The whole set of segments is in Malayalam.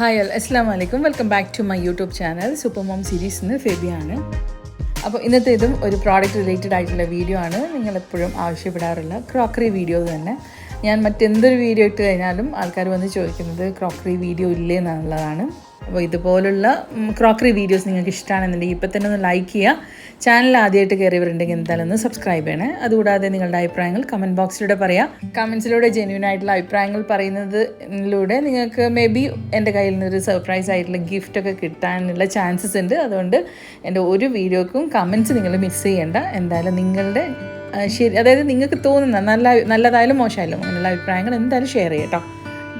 ഹായ് അസ്സലാമു അലൈക്കും. Welcome back to my YouTube channel super mom സീരീസിന് ഫെബിയാണ്. അപ്പോൾ ഇന്നത്തേതും ഒരു പ്രോഡക്റ്റ് റിലേറ്റഡ് ആയിട്ടുള്ള വീഡിയോ ആണ്. നിങ്ങളെപ്പോഴും ആവശ്യപ്പെടാറുള്ള ക്രോക്കറി വീഡിയോ തന്നെ. ഞാൻ മറ്റെന്തൊരു വീഡിയോ ഇട്ട് കഴിഞ്ഞാലും ആൾക്കാർ വന്ന് ചോദിക്കുന്നത് ക്രോക്കറി വീഡിയോ ഇല്ലേ എന്നുള്ളതാണ്. അപ്പോൾ ഇതുപോലുള്ള ക്രോക്കറി വീഡിയോസ് നിങ്ങൾക്ക് ഇഷ്ടമാണെന്നുണ്ടെങ്കിൽ ഇപ്പോൾ തന്നെ ഒന്ന് ലൈക്ക് ചെയ്യുക. ചാനൽ ആദ്യമായിട്ട് കയറിയവരുണ്ടെങ്കിൽ എന്തായാലും ഒന്ന് സബ്സ്ക്രൈബ് ചെയ്യണേ. അതുകൂടാതെ നിങ്ങളുടെ അഭിപ്രായങ്ങൾ കമൻറ്റ് ബോക്സിലൂടെ പറയാം. കമൻസിലൂടെ ജെന്യൂൻ ആയിട്ടുള്ള അഭിപ്രായങ്ങൾ പറയുന്നതിലൂടെ നിങ്ങൾക്ക് മേ ബി എൻ്റെ കയ്യിൽ നിന്നൊരു സർപ്രൈസ് ആയിട്ടുള്ള ഗിഫ്റ്റൊക്കെ കിട്ടാനുള്ള ചാൻസസ് ഉണ്ട്. അതുകൊണ്ട് എൻ്റെ ഒരു വീഡിയോക്കും കമൻസ് നിങ്ങൾ മിസ് ചെയ്യേണ്ട. എന്തായാലും നിങ്ങളുടെ ശരി, അതായത് നിങ്ങൾക്ക് തോന്നുന്ന നല്ലതായാലും മോശമായാലും അങ്ങനെയുള്ള അഭിപ്രായങ്ങൾ എന്തായാലും ഷെയർ ചെയ്യട്ടോ.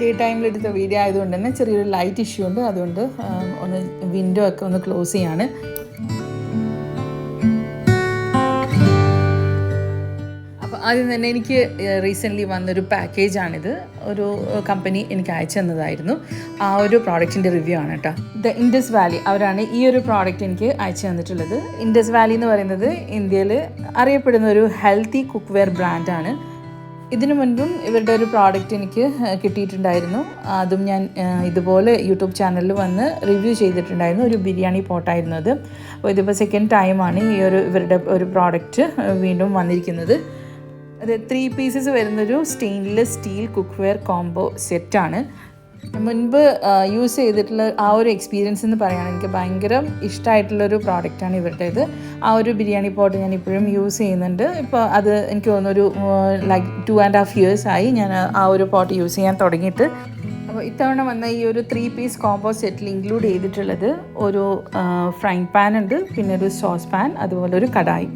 ഡേ ടൈമിൽ എടുത്ത വീഡിയോ ആയതുകൊണ്ട് തന്നെ ചെറിയൊരു ലൈറ്റ് ഇഷ്യൂ ഉണ്ട്. അതുകൊണ്ട് ഒന്ന് വിൻഡോ ഒക്കെ ഒന്ന് ക്ലോസ് ചെയ്യാണ്. അപ്പോൾ ആദ്യം തന്നെ എനിക്ക് റീസെൻ്റ്ലി വന്നൊരു പാക്കേജാണിത്. ഒരു കമ്പനി എനിക്ക് അയച്ചു തന്നതായിരുന്നു. ആ ഒരു പ്രോഡക്റ്റിൻ്റെ റിവ്യൂ ആണ് കേട്ടോ. ദ ഇൻഡസ് വാലി അവരാണ് ഈ ഒരു പ്രോഡക്റ്റ് എനിക്ക് അയച്ചു തന്നിട്ടുള്ളത്. ഇൻഡസ് വാലി എന്ന് പറയുന്നത് ഇന്ത്യയിൽ അറിയപ്പെടുന്ന ഒരു ഹെൽത്തി കുക്ക് വെയർ ബ്രാൻഡാണ്. ഇതിനു മുൻപും ഇവരുടെ ഒരു പ്രോഡക്റ്റ് എനിക്ക് കിട്ടിയിട്ടുണ്ടായിരുന്നു. അതും ഞാൻ ഇതുപോലെ യൂട്യൂബ് ചാനലിൽ വന്ന് റിവ്യൂ ചെയ്തിട്ടുണ്ടായിരുന്നു. ഒരു ബിരിയാണി പോട്ടായിരുന്നു അത്. അപ്പോൾ ഇതിപ്പോൾ സെക്കൻഡ് ടൈമാണ് ഇവരുടെ ഒരു പ്രോഡക്റ്റ് വീണ്ടും വന്നിരിക്കുന്നത്. അത് 3 പീസസ് വരുന്നൊരു stainless steel cook wear combo സെറ്റാണ്. മുൻപ് യൂസ് ചെയ്തിട്ടുള്ള ആ ഒരു എക്സ്പീരിയൻസ് എന്ന് പറയുകയാണെങ്കിൽ എനിക്ക് ഭയങ്കര ഇഷ്ടമായിട്ടുള്ളൊരു പ്രോഡക്റ്റാണ് ഇവരുടേത്. ആ ഒരു ബിരിയാണി പോട്ട് ഞാൻ ഇപ്പോഴും യൂസ് ചെയ്യുന്നുണ്ട്. ഇപ്പോൾ അത് എനിക്ക് തോന്നുന്നൊരു ലൈക്ക് 2.5 years ആയി ഞാൻ ആ ഒരു പോട്ട് യൂസ് ചെയ്യാൻ തുടങ്ങിയിട്ട്. അപ്പോൾ ഇത്തവണ വന്ന ഈ ഒരു 3 പീസ് കോംബോ സെറ്റിൽ ഇൻക്ലൂഡ് ചെയ്തിട്ടുള്ളത് ഒരു ഫ്രൈങ് പാൻ ഉണ്ട്, പിന്നെ ഒരു സോസ് പാൻ, അതുപോലെ ഒരു കടായി.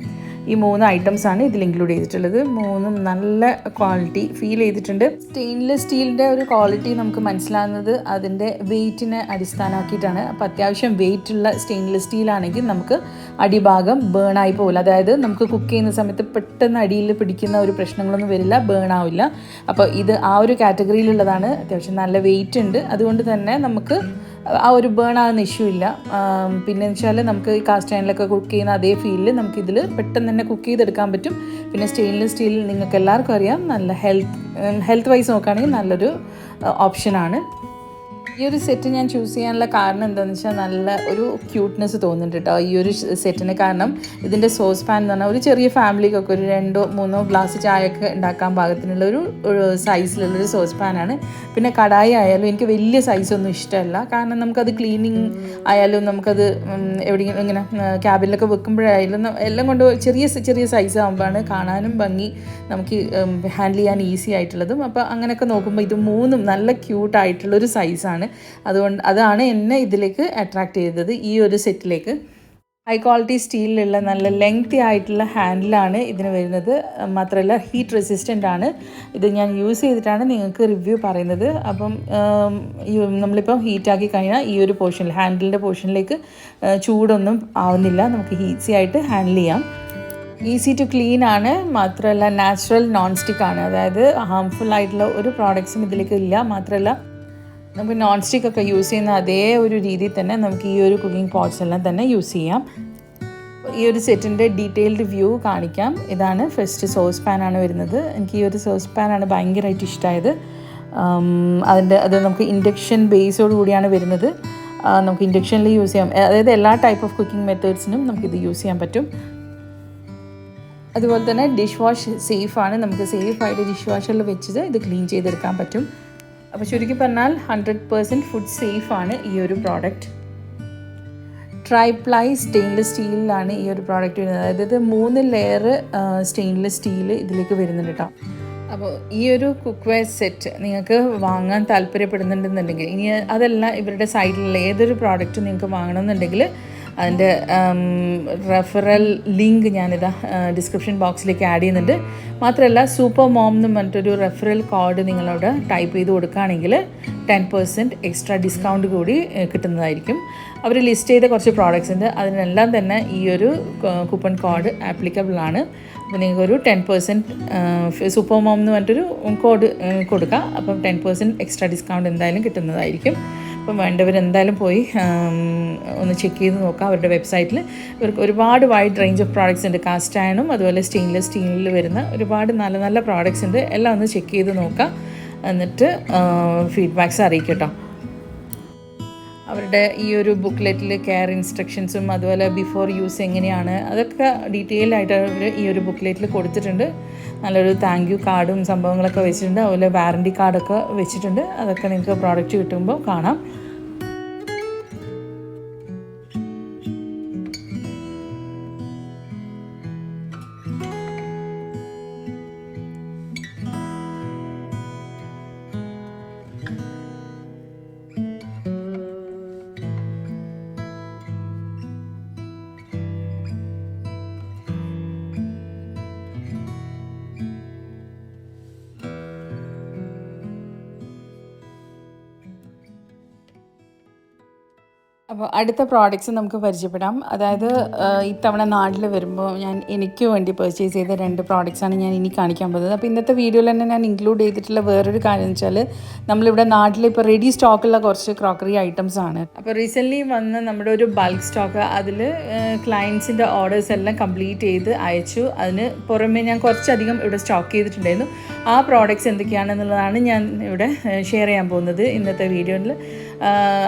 ഈ 3 ഐറ്റംസാണ് ഇതിൽ ഇൻക്ലൂഡ് ചെയ്തിട്ടുള്ളത്. 3ഉം നല്ല ക്വാളിറ്റി ഫീൽ ചെയ്തിട്ടുണ്ട്. സ്റ്റെയിൻലെസ് സ്റ്റീലിൻ്റെ ഒരു ക്വാളിറ്റി നമുക്ക് മനസ്സിലാകുന്നത് അതിൻ്റെ വെയ്റ്റിനെ അടിസ്ഥാനമാക്കിയിട്ടാണ്. അപ്പോൾ അത്യാവശ്യം വെയ്റ്റുള്ള സ്റ്റെയിൻലെസ് സ്റ്റീലാണെങ്കിൽ നമുക്ക് അടിഭാഗം ബേണായി പോകില്ല. അതായത് നമുക്ക് കുക്ക് ചെയ്യുന്ന സമയത്ത് പെട്ടെന്ന് അടിയിൽ പിടിക്കുന്ന ഒരു പ്രശ്നങ്ങളൊന്നും വരില്ല, ബേണാവില്ല. അപ്പോൾ ഇത് ആ ഒരു കാറ്റഗറിയിലുള്ളതാണ്. അത്യാവശ്യം നല്ല വെയിറ്റ് ഉണ്ട്. അതുകൊണ്ട് തന്നെ നമുക്ക് ആ ഒരു ബേൺ ആകുന്ന ഇഷ്യൂ ഇല്ല. പിന്നെ വെച്ചാൽ നമുക്ക് ഈ കാസ്റ്റ് അയണിലൊക്കെ കുക്ക് ചെയ്യുന്ന അതേ ഫീലിൽ നമുക്കിതിൽ പെട്ടെന്ന് തന്നെ കുക്ക് ചെയ്തെടുക്കാൻ പറ്റും. പിന്നെ സ്റ്റെയിൻലെസ് സ്റ്റീൽ നിങ്ങൾക്ക് എല്ലാവർക്കും അറിയാം, നല്ല ഹെൽത്ത് വൈസ് നോക്കുകയാണെങ്കിൽ നല്ലൊരു ഓപ്ഷനാണ്. ഈ ഒരു സെറ്റ് ഞാൻ ചൂസ് ചെയ്യാനുള്ള കാരണം എന്താണെന്ന് വെച്ചാൽ നല്ല ഒരു ക്യൂട്ട്നെസ് തോന്നുന്നുണ്ട് കേട്ടോ ഈ ഒരു സെറ്റിന്. കാരണം ഇതിൻ്റെ സോസ് പാൻ എന്ന് പറഞ്ഞാൽ ഒരു ചെറിയ ഫാമിലിക്കൊക്കെ ഒരു 2-3 ഗ്ലാസ് ചായയൊക്കെ ഉണ്ടാക്കാൻ പാകത്തിനുള്ള ഒരു സൈസിലുള്ളൊരു സോസ് പാനാണ്. പിന്നെ കടായി ആയാലും എനിക്ക് വലിയ സൈസൊന്നും ഇഷ്ടമല്ല. കാരണം നമുക്കത് ക്ലീനിങ് ആയാലും നമുക്കത് എവിടെയെങ്കിലും ഇങ്ങനെ ക്യാബിനിലൊക്കെ വെക്കുമ്പോഴായാലും എല്ലാം കൊണ്ട് ചെറിയ സൈസ് ആകുമ്പോഴാണ് കാണാനും ഭംഗി, നമുക്ക് ഹാൻഡിൽ ചെയ്യാൻ ഈസി ആയിട്ടുള്ളതും. അപ്പോൾ അങ്ങനെയൊക്കെ നോക്കുമ്പോൾ ഇത് 3ഉം നല്ല ക്യൂട്ടായിട്ടുള്ളൊരു സൈസാണ്. അതുകൊണ്ട് അതാണ് എന്നെ ഇതിലേക്ക് അട്രാക്റ്റ് ചെയ്തത്, ഈ ഒരു സെറ്റിലേക്ക്. ഹൈ ക്വാളിറ്റി സ്റ്റീലിലുള്ള നല്ല ലെങ്തി ആയിട്ടുള്ള ഹാൻഡിലാണ് ഇതിന് വരുന്നത്. മാത്രമല്ല ഹീറ്റ് റെസിസ്റ്റൻ്റ് ആണ്. ഇത് ഞാൻ യൂസ് ചെയ്തിട്ടാണ് നിങ്ങൾക്ക് റിവ്യൂ പറയുന്നത്. അപ്പം നമ്മളിപ്പോൾ ഹീറ്റാക്കി കഴിഞ്ഞാൽ ഈ ഒരു പോർഷനിൽ ഹാൻഡിലിൻ്റെ പോർഷനിലേക്ക് ചൂടൊന്നും ആവുന്നില്ല. നമുക്ക് ഈസി ആയിട്ട് ഹാൻഡിൽ ചെയ്യാം. ഈസി ടു ക്ലീൻ ആണ്. മാത്രമല്ല നാച്ചുറൽ നോൺ സ്റ്റിക്ക് ആണ്. അതായത് ഹാംഫുൾ ആയിട്ടുള്ള ഒരു പ്രോഡക്ട്സും ഇതിലേക്ക് ഇല്ല. മാത്രമല്ല നമുക്ക് നോൺ സ്റ്റിക്ക് ഒക്കെ യൂസ് ചെയ്യുന്ന അതേ ഒരു രീതിയിൽ തന്നെ നമുക്ക് ഈ ഒരു കുക്കിംഗ് പോട്ട്സ് എല്ലാം തന്നെ യൂസ് ചെയ്യാം. ഈ ഒരു സെറ്റിൻ്റെ ഡീറ്റെയിൽഡ് വ്യൂ കാണിക്കാം. ഇതാണ് ഫസ്റ്റ് സോസ് പാനാണ് വരുന്നത്. എനിക്ക് ഈ ഒരു സോസ് പാനാണ് ഭയങ്കരമായിട്ട് ഇഷ്ടമായത്. അത് നമുക്ക് ഇൻഡക്ഷൻ ബേസോട് കൂടിയാണ് വരുന്നത്. നമുക്ക് ഇൻഡക്ഷനിൽ യൂസ് ചെയ്യാം. അതായത് എല്ലാ ടൈപ്പ് ഓഫ് കുക്കിംഗ് മെത്തേഡ്സിനും നമുക്കിത് യൂസ് ചെയ്യാൻ പറ്റും. അതുപോലെ തന്നെ ഡിഷ് വാഷ് സേഫാണ്. നമുക്ക് സേഫായിട്ട് ഡിഷ് വാഷറിൽ വെച്ചിട്ട് ഇത് ക്ലീൻ ചെയ്തെടുക്കാൻ പറ്റും. അപ്പോൾ ചുരുക്കി പറഞ്ഞാൽ 100% ഫുഡ് സേഫാണ് ഈ ഒരു പ്രോഡക്റ്റ്. ട്രൈപ്ലൈ സ്റ്റെയിൻലെസ് സ്റ്റീലിലാണ് ഈ ഒരു പ്രോഡക്റ്റ് വരുന്നത്. അതായത് 3 ലെയർ സ്റ്റെയിൻലെസ് സ്റ്റീൽ ഇതിലേക്ക് വരുന്നുണ്ട് കേട്ടോ. അപ്പോൾ ഈ ഒരു കുക്ക് വെയർ സെറ്റ് നിങ്ങൾക്ക് വാങ്ങാൻ താല്പര്യപ്പെടുന്നുണ്ടെന്നുണ്ടെങ്കിൽ, ഇനി അതല്ല ഇവരുടെ സൈഡിലുള്ള ഏതൊരു പ്രോഡക്റ്റ് നിങ്ങൾക്ക് വാങ്ങണമെന്നുണ്ടെങ്കിൽ അതിൻ്റെ റെഫറൽ ലിങ്ക് ഞാനിതാ ഡിസ്ക്രിപ്ഷൻ ബോക്സിലേക്ക് ആഡ് ചെയ്യുന്നുണ്ട്. മാത്രമല്ല സൂപ്പർ മോം എന്ന് പറഞ്ഞിട്ടൊരു റെഫറൽ കോഡ് നിങ്ങളവിടെ ടൈപ്പ് ചെയ്ത് കൊടുക്കുകയാണെങ്കിൽ 10% എക്സ്ട്രാ ഡിസ്കൗണ്ട് കൂടി കിട്ടുന്നതായിരിക്കും. അവർ ലിസ്റ്റ് ചെയ്ത കുറച്ച് പ്രോഡക്റ്റ്സ് ഉണ്ട്. അതിനെല്ലാം തന്നെ ഈ ഒരു കൂപ്പൺ കോഡ് ആപ്ലിക്കബിൾ ആണ്. അപ്പോൾ നിങ്ങൾക്കൊരു 10% സൂപ്പർ മോം എന്ന് പറഞ്ഞിട്ടൊരു കോഡ് കൊടുക്കുക. അപ്പം 10% എക്സ്ട്രാ ഡിസ്കൗണ്ട് എന്തായാലും കിട്ടുന്നതായിരിക്കും. അപ്പം വേണ്ടവരെന്തായാലും പോയി ഒന്ന് ചെക്ക് ചെയ്ത് നോക്കാം. അവരുടെ വെബ്സൈറ്റിൽ ഇവർക്ക് ഒരുപാട് വൈഡ് റേഞ്ച് ഓഫ് പ്രോഡക്റ്റ്സ് ഉണ്ട്. കാസ്റ്റ് അയണും അതുപോലെ സ്റ്റെയിൻലെസ് സ്റ്റീലിൽ വരുന്ന ഒരുപാട് നല്ല പ്രോഡക്റ്റ്സ് ഉണ്ട്. എല്ലാം ഒന്ന് ചെക്ക് ചെയ്ത് നോക്കാം. എന്നിട്ട് ഫീഡ്ബാക്ക്സ് അറിയിക്കട്ടോ. അവരുടെ ഈ ഒരു ബുക്ക്ലെറ്റിൽ കെയർ ഇൻസ്ട്രക്ഷൻസും അതുപോലെ ബിഫോർ യൂസ് എങ്ങനെയാണ് അതൊക്കെ ഡീറ്റെയിൽ ആയിട്ട് അവർ ഈ ഒരു ബുക്ക്ലെറ്റിൽ കൊടുത്തിട്ടുണ്ട്. നല്ലൊരു താങ്ക് യു കാർഡും സംഭവങ്ങളൊക്കെ വെച്ചിട്ടുണ്ട്. അതുപോലെ വാറണ്ടി കാർഡൊക്കെ വെച്ചിട്ടുണ്ട്. അതൊക്കെ നിങ്ങൾക്ക് പ്രോഡക്റ്റ് കിട്ടുമ്പോൾ കാണാം. അപ്പോൾ അടുത്ത പ്രോഡക്റ്റ്സ് നമുക്ക് പരിചയപ്പെടാം. അതായത് ഇത്തവണ നാട്ടിൽ വരുമ്പോൾ എനിക്ക് വേണ്ടി പർച്ചേസ് ചെയ്ത 2 പ്രോഡക്റ്റ്സാണ് ഞാൻ ഇനി കാണിക്കാൻ പോകുന്നത്. അപ്പോൾ ഇന്നത്തെ വീഡിയോയിൽ തന്നെ ഞാൻ ഇൻക്ലൂഡ് ചെയ്തിട്ടുള്ള വേറൊരു കാര്യം എന്ന് വെച്ചാൽ നമ്മളിവിടെ നാട്ടിൽ ഇപ്പോൾ റെഡി സ്റ്റോക്കുള്ള കുറച്ച് ക്രോക്കറി ഐറ്റംസ് ആണ്. അപ്പോൾ റീസെൻ്റ്ലി വന്ന് നമ്മുടെ ഒരു ബൾക്ക് സ്റ്റോക്ക് അതിൽ ക്ലയൻസിൻ്റെ ഓർഡേഴ്സ് എല്ലാം കംപ്ലീറ്റ് ചെയ്ത് അയച്ചു. അതിന് പുറമെ ഞാൻ കുറച്ചധികം ഇവിടെ സ്റ്റോക്ക് ചെയ്തിട്ടുണ്ടായിരുന്നു. ആ പ്രോഡക്റ്റ്സ് എന്തൊക്കെയാണെന്നുള്ളതാണ് ഞാൻ ഇവിടെ ഷെയർ ചെയ്യാൻ പോകുന്നത് ഇന്നത്തെ വീഡിയോയിൽ.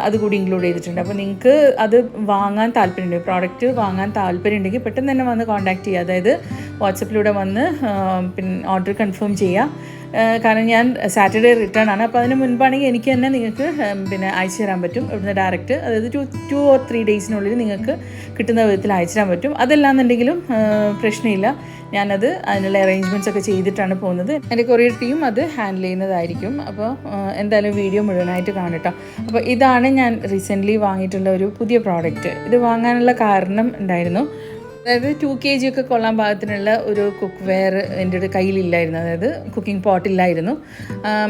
അതുകൂടി ഇൻക്ലൂഡ് ചെയ്തിട്ടുണ്ട്. അപ്പോൾ നിങ്ങൾക്ക് അത് വാങ്ങാൻ താല്പര്യമുണ്ട്, പ്രോഡക്റ്റ് വാങ്ങാൻ താല്പര്യമുണ്ടെങ്കിൽ പെട്ടെന്ന് തന്നെ വന്ന് കോൺടാക്റ്റ് ചെയ്യുക. അതായത് വാട്സപ്പിലൂടെ വന്ന് പിന്നെ ഓർഡർ കൺഫേം ചെയ്യുക. കാരണം ഞാൻ സാറ്റർഡേ റിട്ടേൺ ആണ്. അപ്പോൾ അതിന് മുൻപാണെങ്കിൽ എനിക്ക് തന്നെ നിങ്ങൾക്ക് പിന്നെ അയച്ചു തരാൻ പറ്റും ഇവിടുന്ന് ഡയറക്റ്റ്. അതായത് 2 or 3 ഡേയ്സിനുള്ളിൽ നിങ്ങൾക്ക് കിട്ടുന്ന വിധത്തിൽ അയച്ചു തരാൻ പറ്റും. അതല്ലാന്നുണ്ടെങ്കിലും പ്രശ്നമില്ല. ഞാനത് അതിനുള്ള അറേഞ്ച്മെൻറ്റ്സ് ഒക്കെ ചെയ്തിട്ടാണ് പോകുന്നത്. എൻ്റെ കൊറിയർ ടീം അത് ഹാൻഡിൽ ചെയ്യുന്നതായിരിക്കും. അപ്പോൾ എന്തായാലും വീഡിയോ മുഴുവനായിട്ട് കാണട്ടോ. അപ്പോൾ ഇതാണ് ഞാൻ റീസെൻ്റ്ലി വാങ്ങിയിട്ടുള്ള ഒരു പുതിയ പ്രോഡക്റ്റ്. ഇത് വാങ്ങാനുള്ള കാരണം ഉണ്ടായിരുന്നു. അതായത് 2 kg ഒക്കെ കൊള്ളാൻ പാകത്തിനുള്ള ഒരു കുക്ക് വെയർ എൻ്റെ കയ്യിലില്ലായിരുന്നു. അതായത് കുക്കിംഗ് പോട്ടില്ലായിരുന്നു.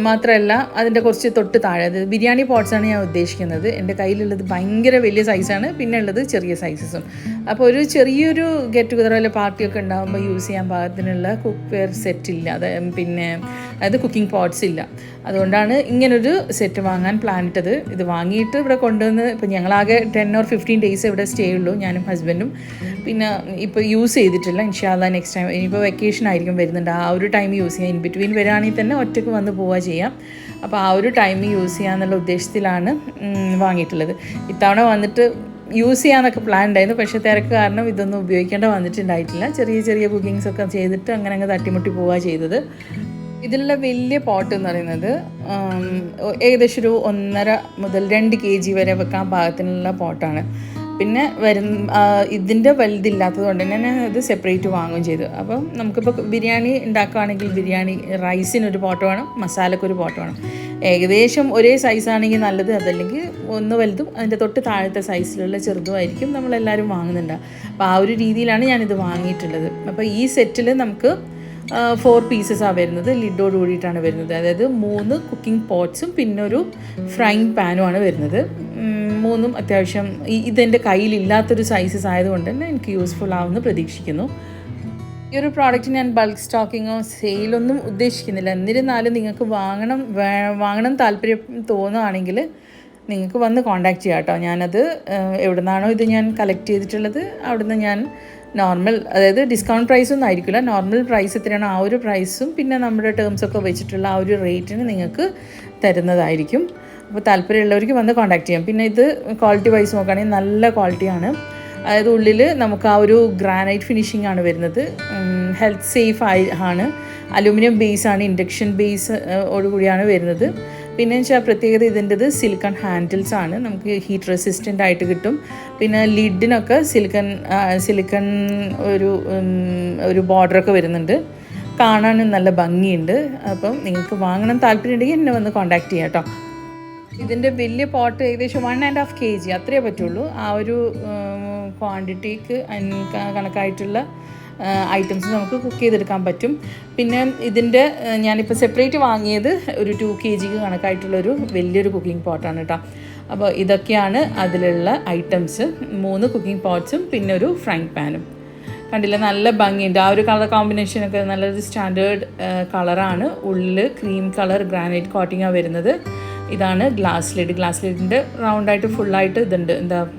മാത്രമല്ല അതിൻ്റെ കുറച്ച് തൊട്ട് താഴെ, അതായത് ബിരിയാണി പോട്ട്സാണ് ഞാൻ ഉദ്ദേശിക്കുന്നത്. എൻ്റെ കയ്യിലുള്ളത് ഭയങ്കര വലിയ സൈസാണ്, പിന്നെ ഉള്ളത് ചെറിയ സൈസസും. അപ്പോൾ ഒരു ചെറിയൊരു ഗെറ്റ് ടുഗദർ അല്ലെ പാർട്ടിയൊക്കെ ഉണ്ടാകുമ്പോൾ യൂസ് ചെയ്യാൻ പാകത്തിനുള്ള കുക്ക് വെയർ സെറ്റ് ഇല്ല. അതായത് കുക്കിംഗ് പോട്ട്സ് ഇല്ല. അതുകൊണ്ടാണ് ഇങ്ങനൊരു സെറ്റ് വാങ്ങാൻ പ്ലാൻ ഇട്ടത്. ഇത് വാങ്ങിയിട്ട് ഇവിടെ കൊണ്ടുവന്ന് ഇപ്പോൾ ഞങ്ങളാകെ 10 or 15 ഡേയ്സ് ഇവിടെ സ്റ്റേ ഉള്ളൂ, ഞാനും ഹസ്ബൻഡും. പിന്നെ ഇപ്പോൾ യൂസ് ചെയ്തിട്ടില്ല. ഇൻഷാ അല്ലാഹ് നെക്സ്റ്റ് ടൈം, ഇനിയിപ്പോൾ വെക്കേഷൻ ആയിരിക്കും വരുന്നുണ്ട്, ആ ഒരു ടൈം യൂസ് ചെയ്യാം. ഇൻ ബിറ്റ്വീൻ വരികയാണെങ്കിൽ തന്നെ ഒറ്റയ്ക്ക് വന്ന് പോവുക ചെയ്യാം. അപ്പോൾ ആ ഒരു ടൈം യൂസ് ചെയ്യാമെന്നുള്ള ഉദ്ദേശത്തിലാണ് വാങ്ങിയിട്ടുള്ളത്. ഇത്തവണ വന്നിട്ട് യൂസ് ചെയ്യാനൊക്കെ പ്ലാൻ ഉണ്ടായിരുന്നു. പക്ഷേ തിരക്ക് കാരണം ഇതൊന്നും ഉപയോഗിക്കേണ്ട വന്നിട്ടുണ്ടായിട്ടില്ല. ചെറിയ ചെറിയ കുക്കിങ്സൊക്കെ ചെയ്തിട്ട് അങ്ങനെ തട്ടിമുട്ടി പോവുക ചെയ്തത്. ഇതിലുള്ള വലിയ പോട്ട് എന്ന് പറയുന്നത് ഏകദേശം ഒരു 1.5 മുതൽ 2 kg വരെ വെക്കാൻ പാകത്തിനുള്ള പോട്ടാണ്. പിന്നെ ഇതിൻ്റെ വലുതില്ലാത്തത് കൊണ്ട് തന്നെ ഞാൻ ഇത് സെപ്പറേറ്റ് വാങ്ങുകയും ചെയ്തു. അപ്പം നമുക്കിപ്പോൾ ബിരിയാണി ഉണ്ടാക്കുകയാണെങ്കിൽ ബിരിയാണി റൈസിനൊരു പോട്ട് വേണം, മസാലക്കൊരു പോട്ട് വേണം. ഏകദേശം ഒരേ സൈസാണെങ്കിൽ നല്ലത്. അതല്ലെങ്കിൽ ഒന്ന് വലുതും അതിൻ്റെ തൊട്ട് താഴത്തെ സൈസിലുള്ള ചെറുതുമായിരിക്കും നമ്മളെല്ലാവരും വാങ്ങുന്നുണ്ട്. അപ്പോൾ ആ ഒരു രീതിയിലാണ് ഞാനിത് വാങ്ങിയിട്ടുള്ളത്. അപ്പോൾ ഈ സെറ്റിൽ നമുക്ക് 4 പീസസാണ് വരുന്നത്. ലിഡോട് കൂടിയിട്ടാണ് വരുന്നത്. അതായത് 3 കുക്കിംഗ് പോട്ട്സും പിന്നെ ഒരു ഫ്രൈങ് പാനുമാണ് വരുന്നത്. 3ഉം അത്യാവശ്യം ഇതെൻ്റെ കയ്യിലില്ലാത്തൊരു സൈസസ് ആയതുകൊണ്ട് തന്നെ എനിക്ക് യൂസ്ഫുൾ ആവുമെന്ന് പ്രതീക്ഷിക്കുന്നു. ഈ ഒരു പ്രോഡക്റ്റ് ഞാൻ ബൾക്ക് സ്റ്റോക്കിങ്ങോ സെയിലൊന്നും ഉദ്ദേശിക്കുന്നില്ല. എന്നിരുന്നാലും നിങ്ങൾക്ക് വാങ്ങണം താല്പര്യം തോന്നുകയാണെങ്കിൽ നിങ്ങൾക്ക് വന്ന് കോൺടാക്റ്റ് ചെയ്യാം കേട്ടോ. ഞാനത് എവിടെ നിന്നാണോ ഇത് ഞാൻ കളക്ട് ചെയ്തിട്ടുള്ളത് അവിടുന്ന് ഞാൻ നോർമൽ, അതായത് ഡിസ്കൗണ്ട് പ്രൈസൊന്നും ആയിരിക്കില്ല, നോർമൽ പ്രൈസ് എത്രയാണോ ആ ഒരു പ്രൈസും പിന്നെ നമ്മുടെ ടേംസൊക്കെ വെച്ചിട്ടുള്ള ആ ഒരു റേറ്റിന് നിങ്ങൾക്ക് തരുന്നതായിരിക്കും. അപ്പോൾ താല്പര്യമുള്ളവർക്ക് വന്ന് കോൺടാക്റ്റ് ചെയ്യാം. പിന്നെ ഇത് ക്വാളിറ്റി വൈസ് നോക്കുകയാണെങ്കിൽ നല്ല ക്വാളിറ്റിയാണ്. അതായത് ഉള്ളിൽ നമുക്ക് ആ ഒരു ഗ്രാനൈറ്റ് ഫിനിഷിംഗ് ആണ് വരുന്നത്. ഹെൽത്ത് സേഫ് ആണ്. അലൂമിനിയം ബേസാണ്, ഇൻഡക്ഷൻ ബേസ് ഓടുകൂടിയാണ് വരുന്നത്. പിന്നെ വെച്ചാൽ പ്രത്യേകത ഇതിൻ്റെത് സിലിക്കൺ ഹാൻഡിൽസ് ആണ്. നമുക്ക് ഹീറ്റ് റെസിസ്റ്റൻ്റ് ആയിട്ട് കിട്ടും. പിന്നെ ലിഡിനൊക്കെ സിലിക്കൺ ഒരു ബോർഡറൊക്കെ വരുന്നുണ്ട്. കാണാനും നല്ല ഭംഗിയുണ്ട്. അപ്പം നിങ്ങൾക്ക് വാങ്ങണം താല്പര്യമുണ്ടെങ്കിൽ എന്നെ വന്ന് കോൺടാക്റ്റ് ചെയ്യാം കേട്ടോ. ഇതിൻ്റെ വലിയ പോട്ട് ഏകദേശം 1.5 kg അത്രയേ പറ്റുള്ളൂ. ആ ഒരു ക്വാണ്ടിറ്റിക്ക് കണക്കായിട്ടുള്ള ഐറ്റംസ് നമുക്ക് കുക്ക് ചെയ്തെടുക്കാൻ പറ്റും. പിന്നെ ഇതിൻ്റെ ഞാനിപ്പോൾ സെപ്പറേറ്റ് വാങ്ങിയത് ഒരു 2 kg കണക്കായിട്ടുള്ളൊരു വലിയൊരു കുക്കിംഗ് പോട്ടാണ് കേട്ടോ. അപ്പോൾ ഇതൊക്കെയാണ് അതിലുള്ള ഐറ്റംസ്. 3 കുക്കിംഗ് പോട്ട്സും പിന്നെ ഒരു ഫ്രൈങ് പാനും. കണ്ടില്ല, നല്ല ഭംഗിയുണ്ട്. ആ ഒരു കളർ കോമ്പിനേഷനൊക്കെ നല്ലൊരു സ്റ്റാൻഡേർഡ് കളറാണ്. ഉള്ളിൽ ക്രീം കളർ ഗ്രാനൈറ്റ് കോട്ടിങ്ങാണ് വരുന്നത്. ഇതാണ് ഗ്ലാസ് ലിഡിൻ്റെ റൗണ്ടായിട്ട് ഫുള്ളായിട്ട് ഇതുണ്ട്.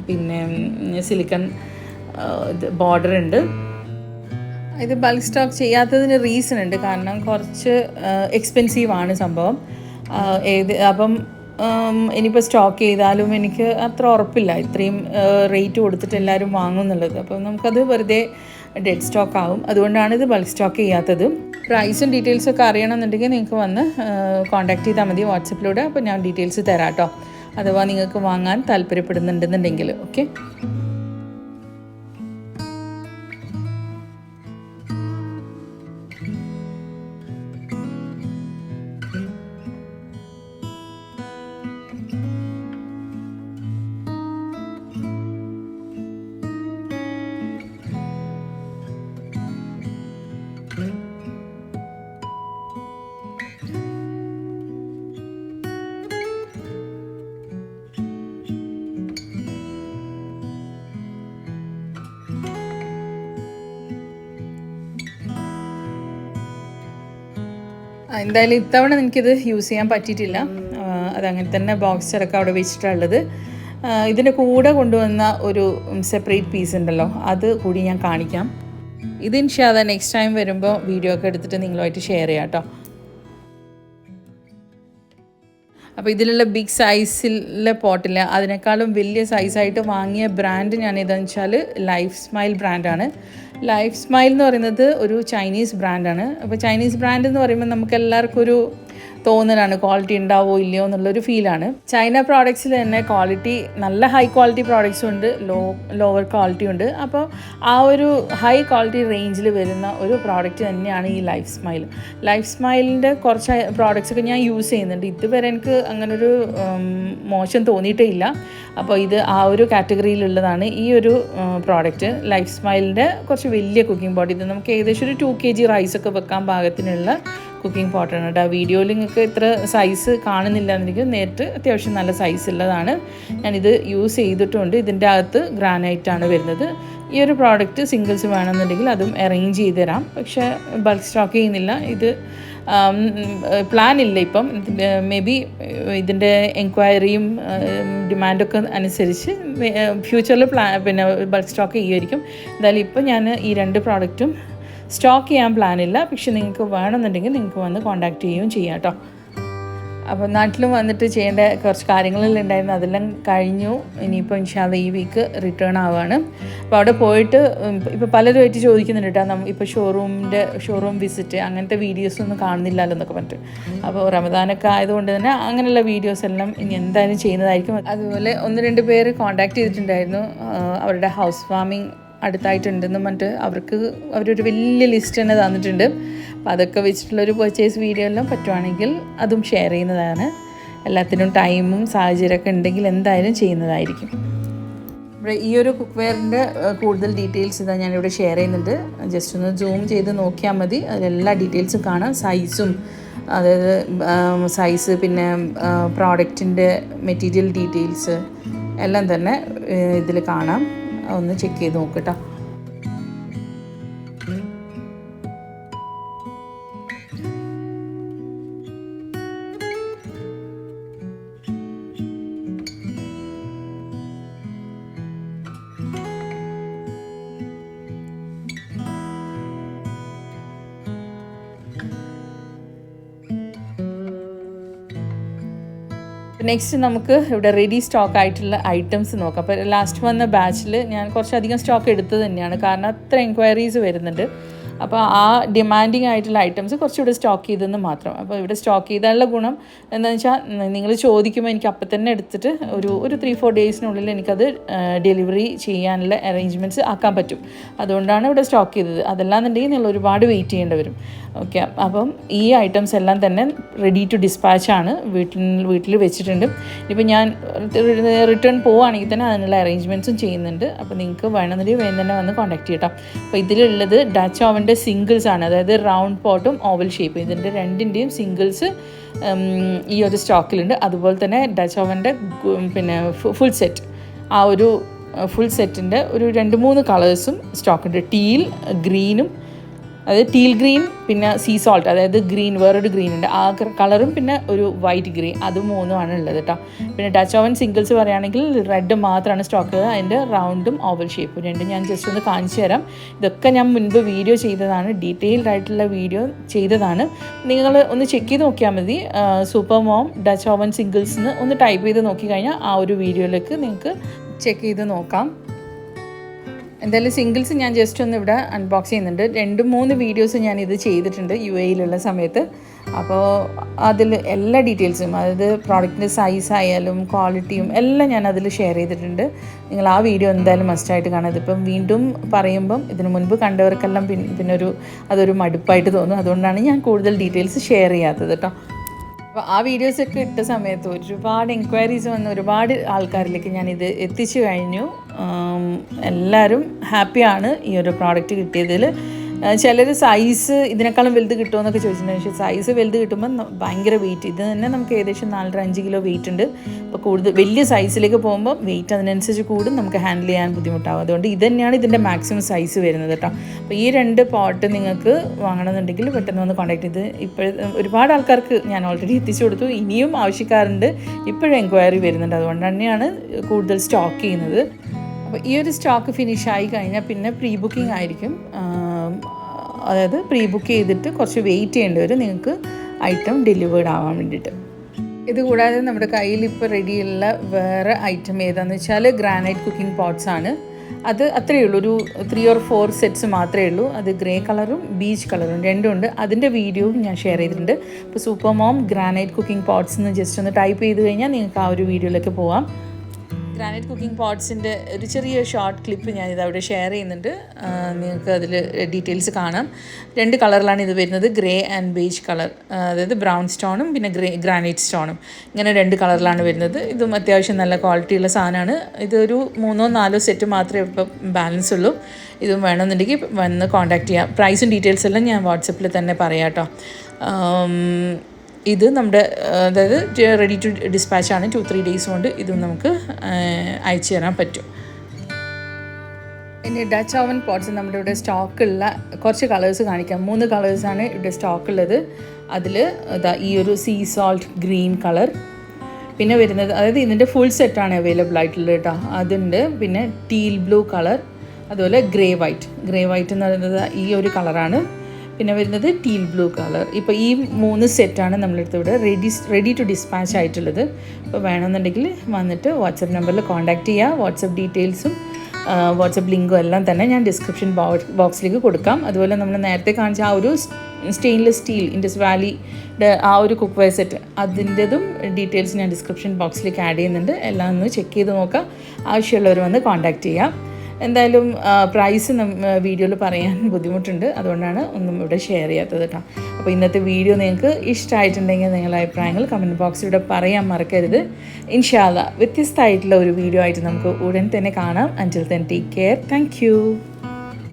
പിന്നെ സിലിക്കൺ ബോർഡർ ഉണ്ട്. ഇത് ബൾക്ക് സ്റ്റോക്ക് ചെയ്യാത്തതിന് റീസൺ ഉണ്ട്. കാരണം കുറച്ച് എക്സ്പെൻസീവാണ് സംഭവം. അപ്പം ഇനിയിപ്പോൾ സ്റ്റോക്ക് ചെയ്താലും എനിക്ക് അത്ര ഉറപ്പില്ല ഇത്രയും റേറ്റ് കൊടുത്തിട്ട് എല്ലാവരും വാങ്ങും എന്നുള്ളത്. അപ്പോൾ നമുക്കത് വെറുതെ ഡെഡ് സ്റ്റോക്ക് ആവും. അതുകൊണ്ടാണ് ഇത് ബൾക്ക് സ്റ്റോക്ക് ചെയ്യാത്തത്. പ്രൈസും ഡീറ്റെയിൽസൊക്കെ അറിയണമെന്നുണ്ടെങ്കിൽ നിങ്ങൾക്ക് വന്ന് കോൺടാക്ട് ചെയ്താൽ മതി വാട്സപ്പിലൂടെ. അപ്പോൾ ഞാൻ ഡീറ്റെയിൽസ് തരാം കേട്ടോ, അഥവാ നിങ്ങൾക്ക് വാങ്ങാൻ താല്പര്യപ്പെടുന്നുണ്ടെന്നുണ്ടെങ്കിൽ. ഓക്കെ. എന്തായാലും ഇത്തവണ എനിക്കിത് യൂസ് ചെയ്യാൻ പറ്റിയിട്ടില്ല. അതങ്ങനെ തന്നെ ബോക്സ് അടക്കം അവിടെ വെച്ചിട്ടുള്ളത്. ഇതിൻ്റെ കൂടെ കൊണ്ടുവന്ന ഒരു സെപ്പറേറ്റ് പീസ് ഉണ്ടല്ലോ, അത് കൂടി ഞാൻ കാണിക്കാം. ഇത് ഇൻഷാ അല്ലാഹ് നെക്സ്റ്റ് ടൈം വരുമ്പോൾ വീഡിയോ ഒക്കെ എടുത്തിട്ട് നിങ്ങളുമായിട്ട് ഷെയർ ചെയ്യാം കേട്ടോ. അപ്പോൾ ഇതിലുള്ള ബിഗ് സൈസിലെ പോട്ടില്ല, അതിനേക്കാളും വലിയ സൈസായിട്ട് വാങ്ങിയ ബ്രാൻഡ് ഞാൻ ഏതാണെന്ന് വെച്ചാൽ ലൈഫ് സ്മൈൽ ബ്രാൻഡാണ്. ലൈഫ് സ്മൈൽ എന്ന് പറയുന്നത് ഒരു ചൈനീസ് ബ്രാൻഡാണ്. അപ്പോൾ ചൈനീസ് ബ്രാൻഡ് എന്ന് പറയുമ്പോൾ നമുക്ക് എല്ലാവർക്കും ഒരു തോന്നലാണ് ക്വാളിറ്റി ഉണ്ടാവോ ഇല്ലയോ എന്നുള്ളൊരു ഫീലാണ്. ചൈന പ്രോഡക്ട്സിൽ തന്നെ ക്വാളിറ്റി നല്ല ഹൈ ക്വാളിറ്റി പ്രോഡക്ട്സും ഉണ്ട്, ലോവർ ക്വാളിറ്റി ഉണ്ട്. അപ്പോൾ ആ ഒരു ഹൈ ക്വാളിറ്റി റേഞ്ചിൽ വരുന്ന ഒരു പ്രോഡക്റ്റ് തന്നെയാണ് ഈ ലൈഫ് സ്മൈൽ. ലൈഫ് സ്മൈലിൻ്റെ കുറച്ച് പ്രോഡക്റ്റ്സൊക്കെ ഞാൻ യൂസ് ചെയ്യുന്നുണ്ട്. ഇതുവരെ എനിക്ക് അങ്ങനൊരു മോശം തോന്നിയിട്ടേ ഇല്ല. അപ്പോൾ ഇത് ആ ഒരു കാറ്റഗറിയിലുള്ളതാണ് ഈ ഒരു പ്രോഡക്റ്റ്. ലൈഫ് സ്മൈലിൻ്റെ കുറച്ച് വലിയ കുക്കിംഗ് പോട്ട്. ഇത് നമുക്ക് ഏകദേശം ഒരു 2 kg റൈസൊക്കെ വെക്കാൻ പാകത്തിനുള്ള കുക്കിംഗ് പോട്ടാണ് കേട്ടോ. വീഡിയോയിൽ നിങ്ങൾക്ക് ഇത്ര സൈസ് കാണുന്നില്ല എന്നെങ്കിൽ നേരിട്ട് അത്യാവശ്യം നല്ല സൈസ് ഉള്ളതാണ്. ഞാനിത് യൂസ് ചെയ്തിട്ടുണ്ട്. ഇതിൻ്റെ അകത്ത് ഗ്രാനൈറ്റാണ് വരുന്നത്. ഈ ഒരു പ്രോഡക്റ്റ് സിംഗിൾസ് വേണമെന്നുണ്ടെങ്കിൽ അതും അറേഞ്ച് ചെയ്ത് തരാം. പക്ഷേ ബൾക്ക് സ്റ്റോക്ക് ചെയ്യുന്നില്ല. ഇത് പ്ലാൻ ഇല്ല ഇപ്പം. മേ ബി ഇതിൻ്റെ എൻക്വയറിയും ഡിമാൻഡൊക്കെ അനുസരിച്ച് ഫ്യൂച്ചറിൽ പിന്നെ ബൾക്ക് സ്റ്റോക്ക് ചെയ്യുമായിരിക്കും. എന്തായാലും ഇപ്പം ഞാൻ ഈ 2 പ്രോഡക്റ്റും സ്റ്റോക്ക് ചെയ്യാൻ പ്ലാനില്ല. പക്ഷെ നിങ്ങൾക്ക് വേണമെന്നുണ്ടെങ്കിൽ നിങ്ങൾക്ക് വന്ന് കോൺടാക്റ്റ് ചെയ്യുകയും ചെയ്യാം കേട്ടോ. അപ്പോൾ നാട്ടിലും വന്നിട്ട് ചെയ്യേണ്ട കുറച്ച് കാര്യങ്ങളെല്ലാം ഉണ്ടായിരുന്നു, അതെല്ലാം കഴിഞ്ഞു. ഇനിയിപ്പോൾ ഇൻഷാ അല്ലാഹ് ഈ വീക്ക് റിട്ടേൺ ആവുകയാണ്. അപ്പോൾ അവിടെ പോയിട്ട് ഇപ്പോൾ പലരുമായിട്ട് ചോദിക്കുന്നുണ്ട് കേട്ടോ, ഇപ്പോൾ ഷോറൂം വിസിറ്റ് അങ്ങനത്തെ വീഡിയോസൊന്നും കാണുന്നില്ലല്ലോ എന്നൊക്കെ പറഞ്ഞിട്ട്. അപ്പോൾ റമദാനൊക്കെ ആയതുകൊണ്ട് തന്നെ അങ്ങനെയുള്ള വീഡിയോസ് എല്ലാം ഇനി എന്തായാലും ചെയ്യുന്നതായിരിക്കും. അതുപോലെ 1-2 പേര് കോൺടാക്റ്റ് ചെയ്തിട്ടുണ്ടായിരുന്നു, അവരുടെ ഹൗസ് വാമിങ് അടുത്തായിട്ടുണ്ടെന്ന് പറഞ്ഞിട്ട് അവരൊരു വലിയ ലിസ്റ്റ് തന്നെ തന്നിട്ടുണ്ട്. അപ്പോൾ അതൊക്കെ വെച്ചിട്ടുള്ളൊരു പർച്ചേസ് വീഡിയോ എല്ലാം പറ്റുവാണെങ്കിൽ അതും ഷെയർ ചെയ്യുന്നതാണ്. എല്ലാത്തിനും ടൈമും സാഹചര്യമൊക്കെ ഉണ്ടെങ്കിൽ എന്തായാലും ചെയ്യുന്നതായിരിക്കും. ഇവിടെ ഈ ഒരു കുക്ക് വെയറിൻ്റെ കൂടുതൽ ഡീറ്റെയിൽസ് ഇതാ ഞാനിവിടെ ഷെയർ ചെയ്യുന്നുണ്ട്. ജസ്റ്റ് ഒന്ന് സൂം ചെയ്ത് നോക്കിയാൽ മതി, അതിലെല്ലാ ഡീറ്റെയിൽസും കാണാം. സൈസും, അതായത് സൈസ്, പിന്നെ പ്രോഡക്റ്റിൻ്റെ മെറ്റീരിയൽ ഡീറ്റെയിൽസ് എല്ലാം തന്നെ ഇതിൽ കാണാം. ഒന്ന് ചെക്ക് ചെയ്ത് നോക്കട്ടോ. നെക്സ്റ്റ് നമുക്ക് ഇവിടെ റെഡി സ്റ്റോക്ക് ആയിട്ടുള്ള ഐറ്റംസ് നോക്കാം. അപ്പോൾ ലാസ്റ്റ് വന്ന ബാച്ചിൽ ഞാൻ കുറച്ചധികം സ്റ്റോക്ക് എടുത്തത് തന്നെയാണ്, കാരണം അത്ര എൻക്വയറീസ് വരുന്നുണ്ട്. അപ്പോൾ ആ ഡിമാൻഡിങ് ആയിട്ടുള്ള ഐറ്റംസ് കുറച്ചുകൂടെ സ്റ്റോക്ക് ചെയ്തെന്ന് മാത്രം. അപ്പോൾ ഇവിടെ സ്റ്റോക്ക് ചെയ്താലുള്ള ഗുണം എന്താണെന്ന് വെച്ചാൽ, നിങ്ങൾ ചോദിക്കുമ്പോൾ എനിക്ക് അപ്പം തന്നെ എടുത്തിട്ട് ഒരു 3-4 ഡേയ്സിനുള്ളിൽ എനിക്കത് ഡെലിവറി ചെയ്യാനുള്ള അറേഞ്ച്മെൻറ്റ്സ് ആക്കാൻ പറ്റും. അതുകൊണ്ടാണ് ഇവിടെ സ്റ്റോക്ക് ചെയ്തത്. അതല്ലാന്നുണ്ടെങ്കിൽ നിങ്ങൾ ഒരുപാട് വെയിറ്റ് ചെയ്യേണ്ടി വരും. ഓക്കെ, അപ്പം ഈ ഐറ്റംസ് എല്ലാം തന്നെ റെഡി ടു ഡിസ്പാച്ച് ആണ്, വീട്ടിൽ വെച്ചിട്ടുണ്ട്. ഇപ്പം ഞാൻ റിട്ടേൺ പോവുകയാണെങ്കിൽ തന്നെ അതിനുള്ള അറേഞ്ച്മെൻറ്റ്സും ചെയ്യുന്നുണ്ട്. അപ്പോൾ നിങ്ങൾക്ക് വേണമെന്നുണ്ടെങ്കിൽ വേഗം തന്നെ വന്ന് കോൺടാക്ട് ചെയ്യട്ടോ. അപ്പോൾ ഇതിലുള്ളത് ഡച്ച് ഓവൻ്റെ സിംഗിൾസ് ആണ്, അതായത് റൗണ്ട് പോട്ടും ഓവൽ ഷേപ്പും. ഇതിൻ്റെ രണ്ടിൻ്റെയും സിംഗിൾസ് ഈ ഒരു സ്റ്റോക്കിലുണ്ട്. അതുപോലെ തന്നെ ഡച്ച് ഓവൻ്റെ പിന്നെ ഫുൾ സെറ്റ്, ആ ഒരു ഫുൾ സെറ്റിൻ്റെ ഒരു 2-3 കളേഴ്സും സ്റ്റോക്കുണ്ട്. ടീൽ, ഗ്രീനും അതായത് ടീൽ ഗ്രീൻ പിന്നെ സീ സോൾട്ട്, അതായത് ഗ്രീൻ വേറൊരു ഗ്രീൻ ഉണ്ട്, ആ കളറും പിന്നെ ഒരു വൈറ്റ് ഗ്രീൻ, അത് മൂന്നുമാണ് ഉള്ളത് കേട്ടോ. പിന്നെ ഡച്ച് ഓവൻ സിംഗിൾസ് പറയുകയാണെങ്കിൽ റെഡ് മാത്രമാണ് സ്റ്റോക്ക് ചെയ്തത്, അതിൻ്റെ റൗണ്ടും ഓവൽ ഷേപ്പും രണ്ടും ഞാൻ ജസ്റ്റ് ഒന്ന് കാണിച്ചു തരാം. ഇതൊക്കെ ഞാൻ മുൻപ് വീഡിയോ ചെയ്തതാണ്, ഡീറ്റെയിൽഡ് ആയിട്ടുള്ള വീഡിയോ ചെയ്തതാണ്. നിങ്ങൾ ഒന്ന് ചെക്ക് ചെയ്ത് നോക്കിയാൽ മതി. സൂപ്പർ മോം ഡച്ച് ഓവൻ സിംഗിൾസിന് ഒന്ന് ടൈപ്പ് ചെയ്ത് നോക്കിക്കഴിഞ്ഞാൽ ആ ഒരു വീഡിയോയിലേക്ക് നിങ്ങൾക്ക് ചെക്ക് ചെയ്ത് നോക്കാം. എന്തായാലും സിംഗിൾസ് ഞാൻ ജസ്റ്റ് ഒന്ന് ഇവിടെ അൺബോക്സ് ചെയ്യുന്നുണ്ട്. 2-3 വീഡിയോസ് ഞാനിത് ചെയ്തിട്ടുണ്ട് UAE സമയത്ത്. അപ്പോൾ അതിൽ എല്ലാ ഡീറ്റെയിൽസും, അതായത് പ്രോഡക്റ്റിൻ്റെ സൈസ് ആയാലും ക്വാളിറ്റിയും എല്ലാം ഞാൻ അതിൽ ഷെയർ ചെയ്തിട്ടുണ്ട്. നിങ്ങൾ ആ വീഡിയോ എന്തായാലും മസ്റ്റായിട്ട് കാണാം. ഇതിപ്പം വീണ്ടും പറയുമ്പം ഇതിനു മുൻപ് കണ്ടവർക്കെല്ലാം പിന്നെ അതൊരു മടുപ്പായിട്ട് തോന്നും. അതുകൊണ്ടാണ് ഞാൻ കൂടുതൽ ഡീറ്റെയിൽസ് ഷെയർ ചെയ്യാത്തത് കേട്ടോ. അപ്പോൾ ആ വീഡിയോസൊക്കെ ഇട്ട സമയത്ത് ഒരുപാട് എൻക്വയറീസ് വന്ന് ഒരുപാട് ആൾക്കാരിലേക്ക് ഞാനിത് എത്തിച്ചു കഴിഞ്ഞു. എല്ലാവരും ഹാപ്പിയാണ് ഈ ഒരു പ്രോഡക്റ്റ് കിട്ടിയതിൽ. ചിലർ സൈസ് ഇതിനേക്കാളും വലുത് കിട്ടുമെന്നൊക്കെ ചോദിച്ചിട്ടുണ്ട്. പക്ഷേ സൈസ് വലുത് കിട്ടുമ്പോൾ ഭയങ്കര വെയിറ്റ്, ഇത് തന്നെ നമുക്ക് ഏകദേശം 4-5 കിലോ വെയിറ്റ് ഉണ്ട്. അപ്പോൾ കൂടുതൽ വലിയ സൈസിലേക്ക് പോകുമ്പോൾ വെയിറ്റ് അതിനനുസരിച്ച് കൂടും, നമുക്ക് ഹാൻഡിൽ ചെയ്യാൻ ബുദ്ധിമുട്ടാകും. അതുകൊണ്ട് ഇത് തന്നെയാണ് ഇതിൻ്റെ മാക്സിമം സൈസ് വരുന്നത് കേട്ടോ. അപ്പോൾ ഈ 2 പോട്ട് നിങ്ങൾക്ക് വാങ്ങണമെന്നുണ്ടെങ്കിൽ പെട്ടെന്ന് വന്ന് കോൺടാക്ട് ചെയ്ത്, ഒരുപാട് ആൾക്കാർക്ക് ഞാൻ ഓൾറെഡി എത്തിച്ചു കൊടുത്തു, ഇനിയും ആവശ്യക്കാരുണ്ട്, ഇപ്പോഴും എൻക്വയറി വരുന്നുണ്ട്. അതുകൊണ്ട് തന്നെയാണ് കൂടുതൽ സ്റ്റോക്ക് ചെയ്യുന്നത്. അപ്പോൾ ഈ ഒരു സ്റ്റോക്ക് ഫിനിഷായി കഴിഞ്ഞാൽ പിന്നെ പ്രീ ബുക്കിംഗ് ആയിരിക്കും. അതായത് പ്രീ ബുക്ക് ചെയ്തിട്ട് കുറച്ച് വെയിറ്റ് ചെയ്യേണ്ടി വരും നിങ്ങൾക്ക് ഐറ്റം ഡെലിവേർഡ് ആവാൻ വേണ്ടിയിട്ട്. ഇതുകൂടാതെ നമ്മുടെ കയ്യിൽ ഇപ്പോൾ റെഡിയുള്ള വേറെ ഐറ്റം ഏതാണെന്ന് വെച്ചാൽ ഗ്രാനൈറ്റ് കുക്കിംഗ് പോട്ട്സ് ആണ്. അത് അത്രയേ ഉള്ളൂ, ഒരു 3 or 4 സെറ്റ്സ് മാത്രമേ ഉള്ളൂ. അത് ഗ്രേ കളറും ബീച്ച് കളറും രണ്ടും ഉണ്ട്. അതിൻ്റെ വീഡിയോയും ഞാൻ ഷെയർ ചെയ്തിട്ടുണ്ട്. ഇപ്പോൾ super mom granite cooking pots എന്ന് ജസ്റ്റ് ഒന്ന് ടൈപ്പ് ചെയ്ത് കഴിഞ്ഞാൽ നിങ്ങൾക്ക് ആ ഒരു വീഡിയോയിലേക്ക് പോവാം. ഗ്രാനൈറ്റ് കുക്കിംഗ് പോട്ട്സിൻ്റെ ഒരു ചെറിയ ഷോർട്ട് ക്ലിപ്പ് ഞാനിത് അവിടെ ഷെയർ ചെയ്യുന്നുണ്ട്. നിങ്ങൾക്ക് അതിൽ ഡീറ്റെയിൽസ് കാണാം. 2 കളറിലാണ് ഇത് വരുന്നത്, ഗ്രേ ആൻഡ് ബേജ് കളർ, അതായത് ബ്രൗൺ സ്റ്റോണും പിന്നെ ഗ്രാനൈറ്റ് സ്റ്റോണും, ഇങ്ങനെ 2 കളറിലാണ് വരുന്നത്. ഇതും അത്യാവശ്യം നല്ല ക്വാളിറ്റിയുള്ള സാധനമാണ്. ഇതൊരു 3-4 സെറ്റ് മാത്രമേ ഇപ്പോൾ ബാലൻസ് ഉള്ളൂ. ഇതും വേണമെന്നുണ്ടെങ്കിൽ വന്ന് കോൺടാക്റ്റ് ചെയ്യാം. പ്രൈസും ഡീറ്റെയിൽസ് എല്ലാം ഞാൻ വാട്സപ്പിൽ തന്നെ പറയാം കേട്ടോ. ഇത് നമ്മുടെ അതായത് റെഡി ടു ഡിസ്പാച്ച് ആണ്. 2-3 ഡേയ്സ് കൊണ്ട് ഇതും നമുക്ക് അയച്ചു തരാൻ പറ്റും. ഇനി ഡച്ച് ഓവൻ പോട്ട്സ് നമ്മുടെ ഇവിടെ സ്റ്റോക്കുള്ള കുറച്ച് കളേഴ്സ് കാണിക്കാം. 3 കളേഴ്സാണ് ഇവിടെ സ്റ്റോക്കുള്ളത്. അതിൽ ഈ ഒരു സീ സോൾട്ട് ഗ്രീൻ കളർ, പിന്നെ വരുന്നത് അതായത് ഇതിൻ്റെ ഫുൾ സെറ്റാണ് അവൈലബിൾ ആയിട്ടുള്ളത് കേട്ടോ, അതുണ്ട്. പിന്നെ ടീൽ ബ്ലൂ കളർ, അതുപോലെ ഗ്രേ വൈറ്റ് എന്ന് പറയുന്നത് ഈ ഒരു കളറാണ്. പിന്നെ വരുന്നത് ടീൽ ബ്ലൂ കളർ. ഇപ്പോൾ ഈ 3 സെറ്റാണ് നമ്മളെടുത്ത് ഇവിടെ റെഡി ടു ഡിസ്പാച്ച് ആയിട്ടുള്ളത്. അപ്പോൾ വേണമെന്നുണ്ടെങ്കിൽ വന്നിട്ട് വാട്സപ്പ് നമ്പറിൽ കോൺടാക്റ്റ് ചെയ്യുക. വാട്സപ്പ് ഡീറ്റെയിൽസും വാട്സപ്പ് ലിങ്കും എല്ലാം തന്നെ ഞാൻ ഡിസ്ക്രിപ്ഷൻ ബോക്സിലേക്ക് കൊടുക്കാം. അതുപോലെ നമ്മൾ നേരത്തെ കാണിച്ച ആ ഒരു സ്റ്റെയിൻലെസ് സ്റ്റീൽ ഇൻഡസ് വാലിയുടെ ആ ഒരു കുക്ക് വെയർ സെറ്റ്, അതിൻ്റെതും ഡീറ്റെയിൽസ് ഞാൻ ഡിസ്ക്രിപ്ഷൻ ബോക്സിലേക്ക് ആഡ് ചെയ്യുന്നുണ്ട്. എല്ലാം ഒന്ന് ചെക്ക് ചെയ്ത് നോക്കാം. ആവശ്യമുള്ളവർ വന്ന് കോൺടാക്റ്റ് ചെയ്യാം. എന്തായാലും പ്രൈസ് വീഡിയോയിൽ പറയാൻ ബുദ്ധിമുട്ടുണ്ട്, അതുകൊണ്ടാണ് ഒന്നും ഇവിടെ ഷെയർ ചെയ്യാത്തത് കേട്ടോ. അപ്പോൾ ഇന്നത്തെ വീഡിയോ നിങ്ങൾക്ക് ഇഷ്ടമായിട്ടുണ്ടെങ്കിൽ നിങ്ങളുടെ അഭിപ്രായങ്ങൾ കമൻറ്റ് ബോക്സിലൂടെ പറയാൻ മറക്കരുത്. ഇൻഷാ അല്ലാഹ് വ്യത്യസ്തമായിട്ടുള്ള ഒരു വീഡിയോ ആയിട്ട് നമുക്ക് ഉടൻ തന്നെ കാണാം. അൻറ്റിൽ then take care. Thank you.